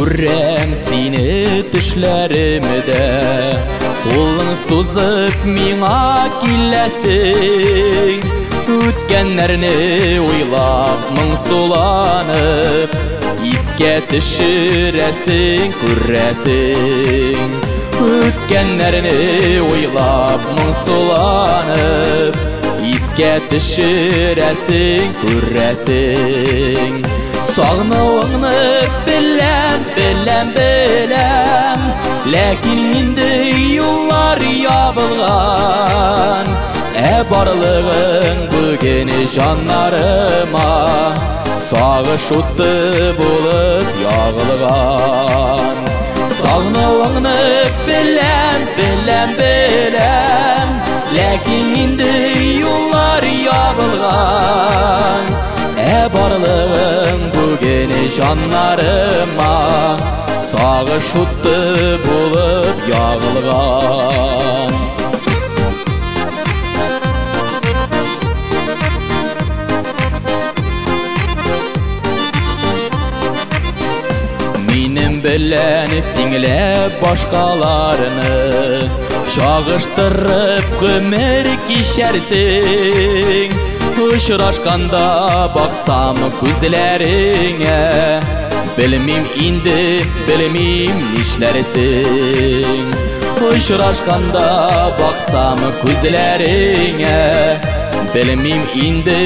Күрем сені түшләремді, қолың сузып миңа киләсең. Үткәннәрне уйлап моңсуланып, искә төшерәсең, күрәсең. Үткәннәрне уйлап моңсуланып, искә төшерәсең, күрәсең. Сагынуыңны беләм, ләкин инде юллар ябылган. Барлыгың бүген жаннарыма сагыш уты булып ягылган. Сагынуыңны беләм, ләкин инде юллар ябылган. Барлыгың бүген жаннарыма сагыш уты булып ягылган. Минем белән тиңләп башкаларны чагыштырып гомер кичәрсең. Очрашканда баксам күзләреңә, белмим инде, нишләрсең. Очрашканда баксам күзләреңә, белмим инде,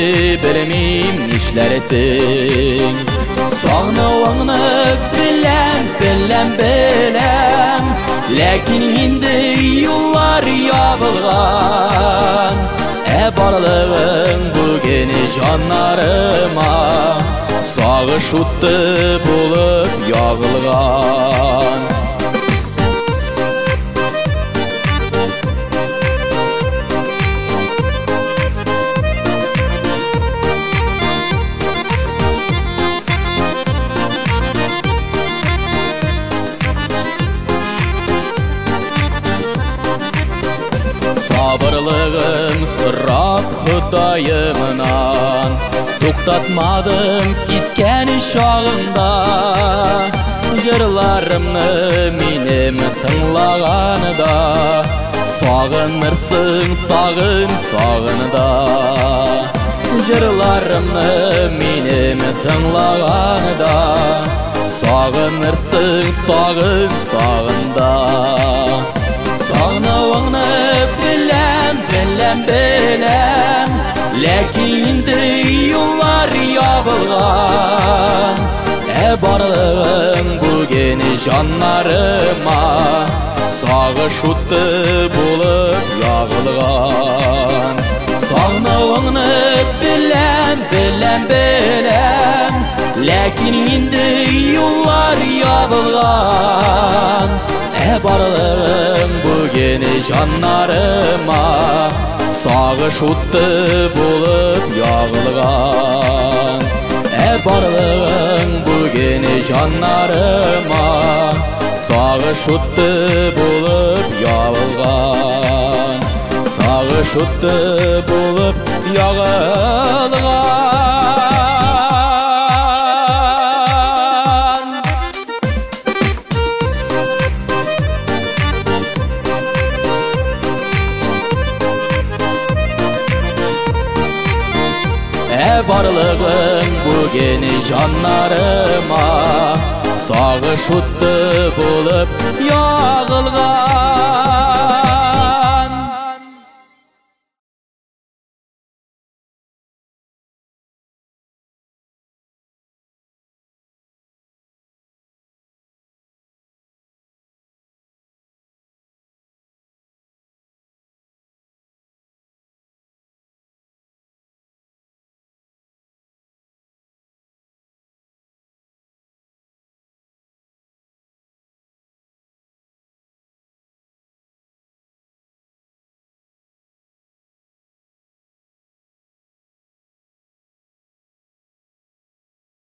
нишләрсең. Сагынуыңны беләм, ләкин инде юллар ябылган. Барлыгың бүген жаннарыма сагыш уты булып ягылган. Сабырлыгын сорап Худайымнан, туктатмадым киткән чагында. Җырларымны минем тыңлаганда, сагынырсың тагын да. Җырларымны минем тыңлаганда, сагынырсың тагын да. Сагынуыңны беләм, ләкин инде юллар ябылган. Барлыгың бүген жаннарыма сагыш уты булып ягылган. Сагынуыңны беләм, ләкин инде юллар ябылган. Барлыгың бүген жаннарыма сагыш уты булып ягылган. Барлыгың бүген жаннарыма сагыш уты булып ягылган. Сагыш уты булып ягылган. Барлыгың бүген жаннарыма сагыш уты булып ягылган.